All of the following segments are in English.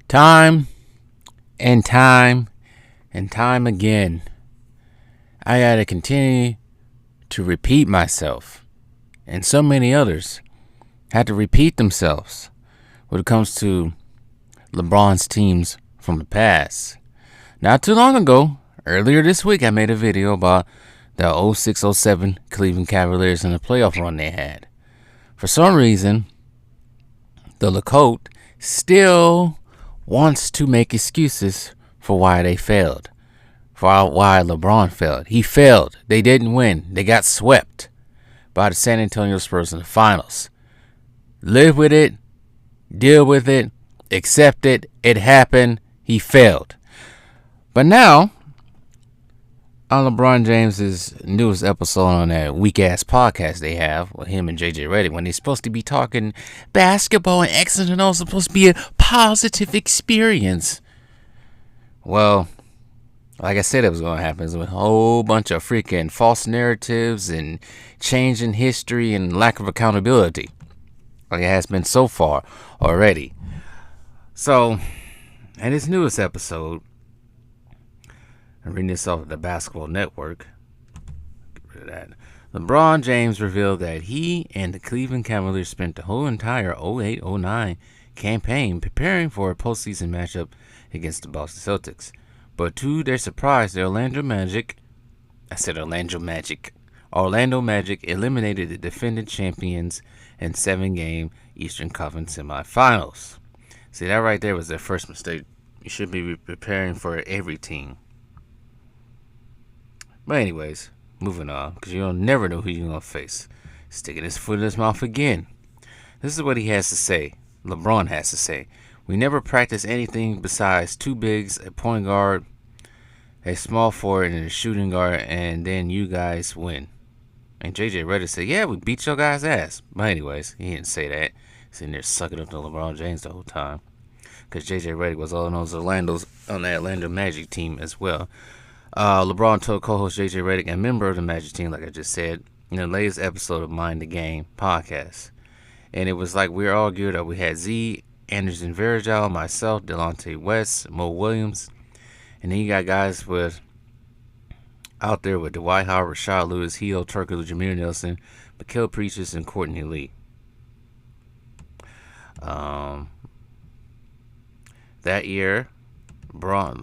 Time and time and time again, I gotta continue to repeat myself. And so many others had to repeat themselves when it comes to LeBron's teams from the past. Not too long ago, earlier this week, I made a video about the 06-07 Cleveland Cavaliers and the playoff run they had. For some reason, the LeCote still wants to make excuses for why they failed, for why LeBron failed. He failed. They didn't win. They got swept by the San Antonio Spurs in the finals. Live with it, deal with it, accept it. It happened. He failed. But now, on LeBron James's newest episode on that weak-ass podcast they have with him and JJ Redick, when they're supposed to be talking basketball and X's and O's, supposed to be a positive experience. Well, like I said it was going to happen. It's a whole bunch of freaking false narratives and changing history and lack of accountability, like it has been so far already. So, in this newest episode, I'm reading this off of the Basketball Network. Get rid of that. LeBron James revealed that he and the Cleveland Cavaliers spent the whole entire 08-09 campaign preparing for a postseason matchup against the Boston Celtics. But to their surprise, the Orlando Magic eliminated the defending champions in 7-game Eastern Conference semifinals. See, that right there was their first mistake. You should be preparing for every team. But anyways, moving on, because you'll never know who you're going to face. Sticking his foot in his mouth again. This is what he has to say. LeBron has to say. We never practice anything besides two bigs, a point guard, a small forward, and a shooting guard, and then you guys win. And JJ Redick said, yeah, we beat your guys' ass. But anyways, he didn't say that. He's sitting there sucking up to LeBron James the whole time. Because JJ Redick was on that Orlando Magic team as well. LeBron told co-host JJ Redick, a member of the Magic team, like I just said, in the latest episode of Mind the Game podcast. And it was like we were all geared up. We had Z, Anderson Varejao, myself, Delonte West, Mo Williams. And then you got guys out there with Dwight Howard, Rashard Lewis, Hito Turkoglu, Jameer Nelson, Mikal Bridges, and Courtney Lee. That year, LeBron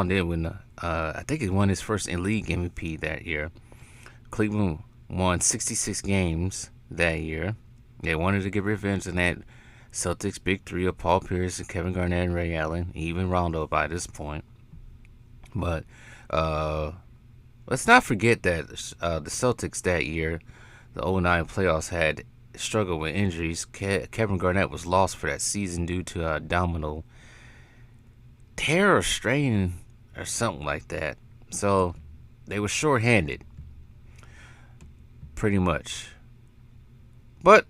did win. I think he won his first in-league MVP that year. Cleveland won 66 games that year. They wanted to get revenge on that Celtics big three of Paul Pierce and Kevin Garnett and Ray Allen, even Rondo by this point. But let's not forget that the Celtics that year, the 09 playoffs, had struggled with injuries. Kevin Garnett was lost for that season due to abdominal tear or strain or something like that. So they were short-handed, pretty much. But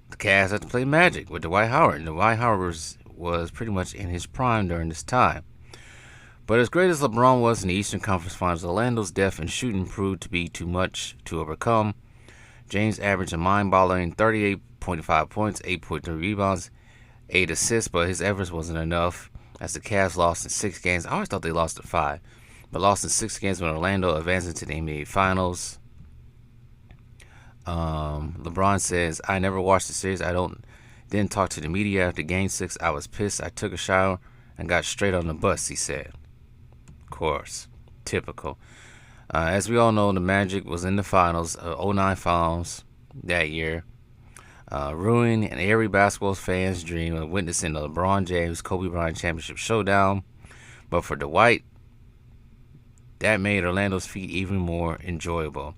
the Cavs had to play Magic with Dwight Howard, and Dwight Howard was pretty much in his prime during this time. But as great as LeBron was in the Eastern Conference Finals, Orlando's depth and shooting proved to be too much to overcome. James averaged a mind-boggling 38.5 points, 8.3 rebounds, 8 assists, but his efforts wasn't enough as the Cavs lost in 6 games. I always thought they lost in 5, but lost in 6 games when Orlando advanced into the NBA Finals. LeBron says, I never watched the series. Didn't talk to the media after Game 6. I was pissed. I took a shower and got straight on the bus, he said. Of course. Typical. As we all know, the Magic was in the finals, 09 finals that year. Ruining every basketball fan's dream of witnessing the LeBron James Kobe Bryant championship showdown. But for Dwight, that made Orlando's feat even more enjoyable.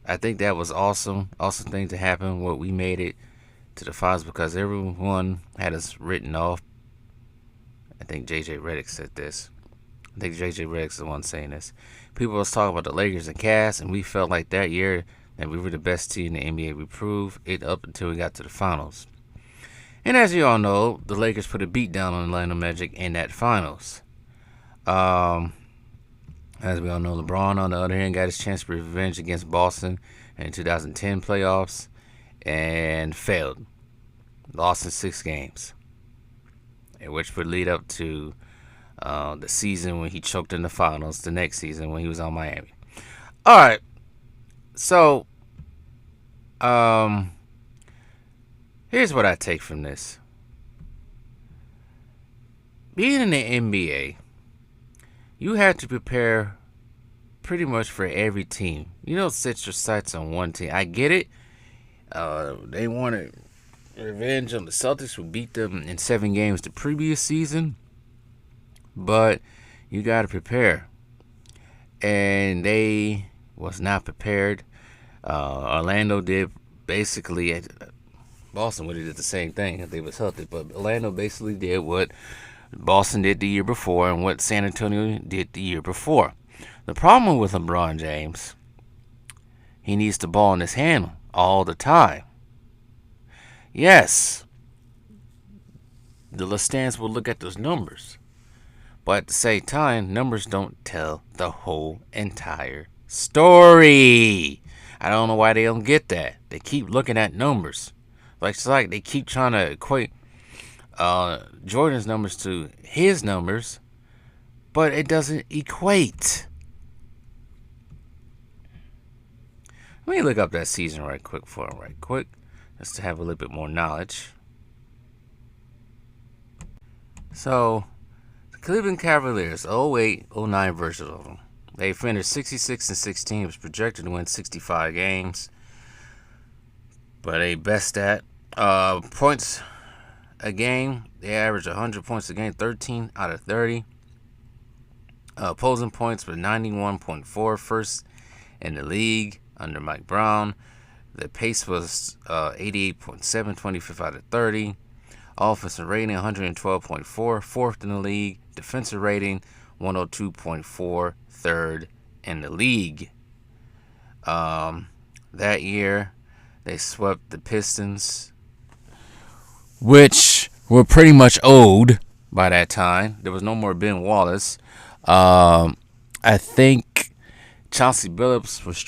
I think that was awesome thing to happen. What we made it to the finals because everyone had us written off. I think JJ Redick said this. I think JJ Redick's the one saying this. People was talking about the Lakers and Cavs, and we felt like that year that we were the best team in the NBA. We proved it up until we got to the finals. And as you all know, the Lakers put a beat down on the Orlando Magic in that finals. As we all know, LeBron, on the other hand, got his chance for revenge against Boston in 2010 playoffs and failed. lost in 6 games, which would lead up to the season when he choked in the finals, the next season when he was on Miami. All right, so here's what I take from this. Being in the NBA, you have to prepare pretty much for every team. You don't set your sights on one team. I get it. They wanted revenge on the Celtics, who beat them in 7 games the previous season. But you got to prepare. And they was not prepared. Orlando did basically. Boston would have did the same thing if they was healthy. But Orlando basically did what Boston did the year before and what San Antonio did the year before. The problem with LeBron James, he needs the ball in his hand all the time. Yes, the stands will look at those numbers. But at the same time, numbers don't tell the whole entire story. I don't know why they don't get that. They keep looking at numbers. It's like they keep trying to equate Jordan's numbers to his numbers, but it doesn't equate. Let me look up that season right quick, just to have a little bit more knowledge. So, the Cleveland Cavaliers, 08-09 version of them. They finished 66-16. It was projected to win 65 games. But they best stat. Points a game, they averaged 100 points a game, 13 out of 30. Opposing points were 91.4, first in the league under Mike Brown. The pace was 88.7, 25th out of 30. Offensive rating 112.4, fourth in the league. Defensive rating 102.4, third in the league. That year, they swept the Pistons, which were pretty much owed by that time. There was no more Ben Wallace. I think Chauncey Billups was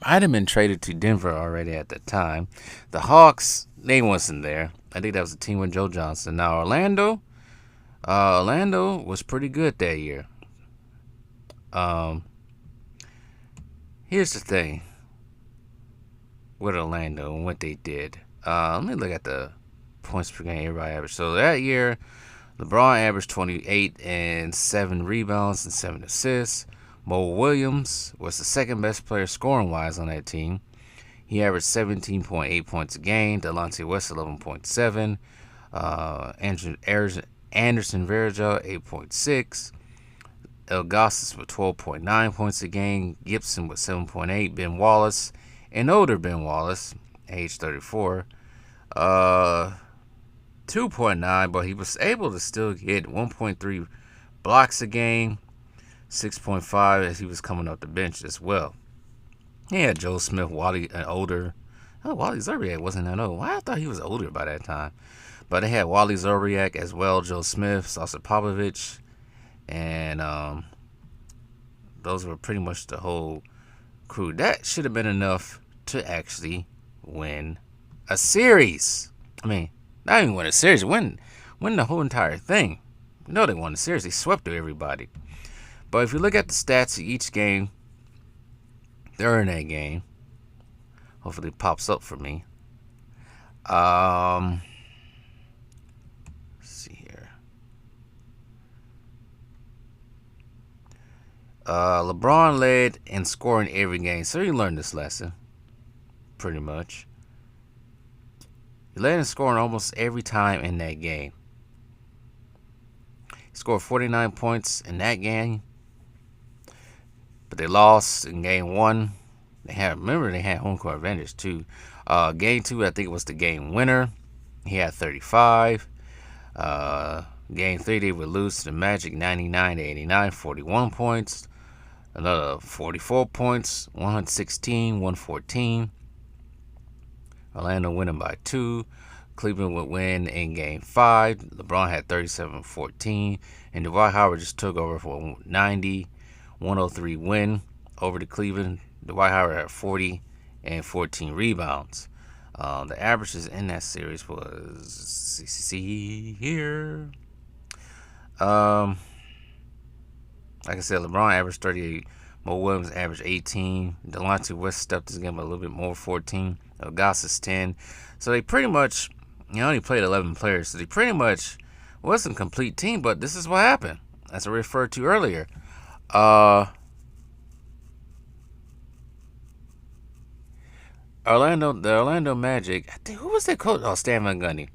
might have been traded to Denver already at the time. The Hawks, they wasn't there. I think that was the team with Joe Johnson. Now Orlando was pretty good that year. Here's the thing with Orlando and what they did. Let me look at the points per game everybody averaged. So that year, LeBron averaged 28 and 7 rebounds and 7 assists. Mo Williams was the second best player scoring-wise on that team. He averaged 17.8 points a game. Delonte West, 11.7. Anderson Varejao, 8.6. Ilgauskas with 12.9 points a game. Gibson with 7.8. Ben Wallace, an older Ben Wallace, age 34, 2.9, but he was able to still get 1.3 blocks a game, 6.5 as he was coming off the bench as well. He had Joe Smith, Wally, older. Oh, Wally Zuriak wasn't that old. I thought he was older by that time. But they had Wally Zuriak as well, Joe Smith, Sasa Popovich, and those were pretty much the whole crew. That should have been enough to actually win a series. I mean, not even win a series, win the whole entire thing. No, they won the series. They swept through everybody. But if you look at the stats of each game during that game, hopefully it pops up for me. Let's see here. LeBron led in scoring every game, so you learned this lesson, pretty much. He led in scoring almost every time in that game. He scored 49 points in that game, but they lost in game 1. They had home court advantage too. Game 2, I think it was the game winner. He had 35. Game 3, they would lose to the Magic 99-89, 41 points. Another 44 points, 116, 114. Orlando winning by 2. Cleveland would win in Game 5. LeBron had 37-14. And Dwight Howard just took over for a 90-103 win over to Cleveland. Dwight Howard had 40 and 14 rebounds. The averages in that series was, see here. Like I said, LeBron averaged 38. Mo Williams averaged 18. Delonte West stepped his game a little bit more, 14. Augustus 10. So they pretty much, only played 11 players. So they pretty much wasn't a complete team. But this is what happened, as I referred to earlier. The Orlando Magic. I think, who was their coach? Oh, Stan Van Gundy.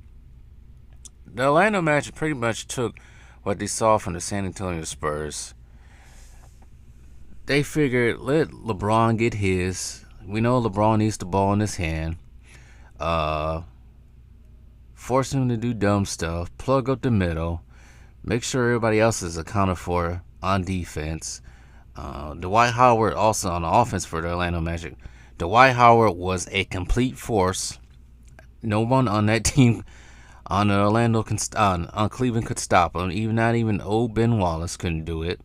The Orlando Magic pretty much took what they saw from the San Antonio Spurs. They figured, let LeBron get his. We know LeBron needs the ball in his hand. Force him to do dumb stuff. Plug up the middle. Make sure everybody else is accounted for on defense. Dwight Howard also on the offense for the Orlando Magic. Dwight Howard was a complete force. No one on that team on Cleveland could stop him. Not even old Ben Wallace couldn't do it.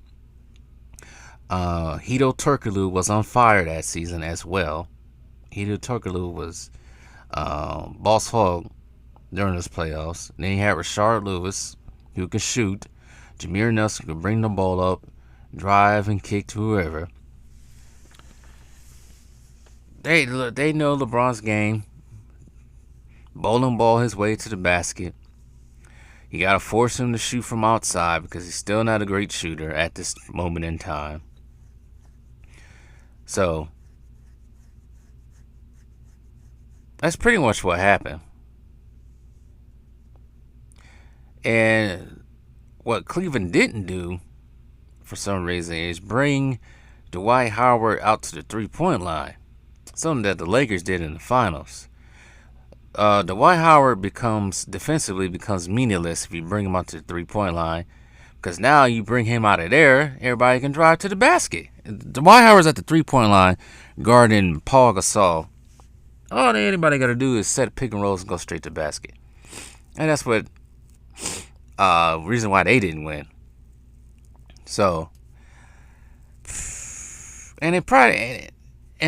Hedo Turkoglu was on fire that season as well. Hedo Turkoglu was boss hog during those playoffs. And then you had Rashard Lewis, who could shoot. Jameer Nelson could bring the ball up, drive and kick to whoever. They know LeBron's game. Bowling ball his way to the basket. You got to force him to shoot from outside because he's still not a great shooter at this moment in time. So, that's pretty much what happened. And what Cleveland didn't do, for some reason, is bring Dwight Howard out to the three-point line. Something that the Lakers did in the finals. Dwight Howard defensively becomes meaningless if you bring him out to the three-point line. Because now you bring him out of there, everybody can drive to the basket. Dwight Howard's at the three-point line guarding Paul Gasol. All anybody got to do is set pick and rolls and go straight to the basket. And that's what reason why they didn't win. So, and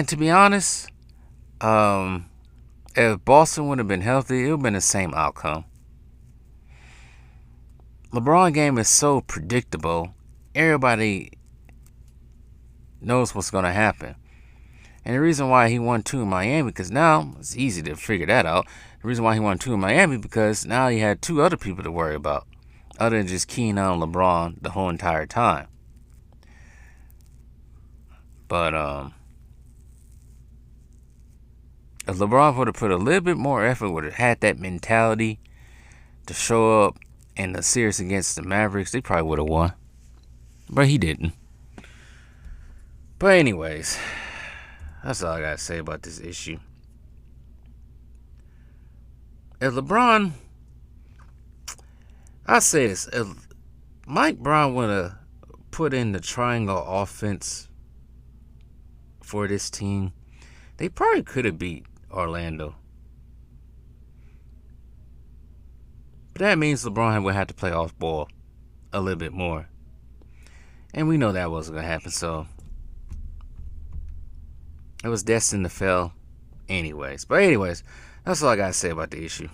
to be honest, if Boston would have been healthy, it would have been the same outcome. LeBron game is so predictable. Everybody knows what's going to happen. And the reason why he won 2 in Miami, because now it's easy to figure that out. The reason why he won 2 in Miami, because now he had 2 other people to worry about, other than just keying on LeBron the whole entire time. But if LeBron would have put a little bit more effort, would have had that mentality to show up in the series against the Mavericks, they probably would have won. But he didn't. But anyways, that's all I got to say about this issue. If LeBron, I say this, if Mike Brown would have put in the triangle offense for this team, they probably could have beat Orlando. But that means LeBron would have to play off ball a little bit more. And we know that wasn't going to happen, so it was destined to fail anyways. But anyways, that's all I got to say about the issue.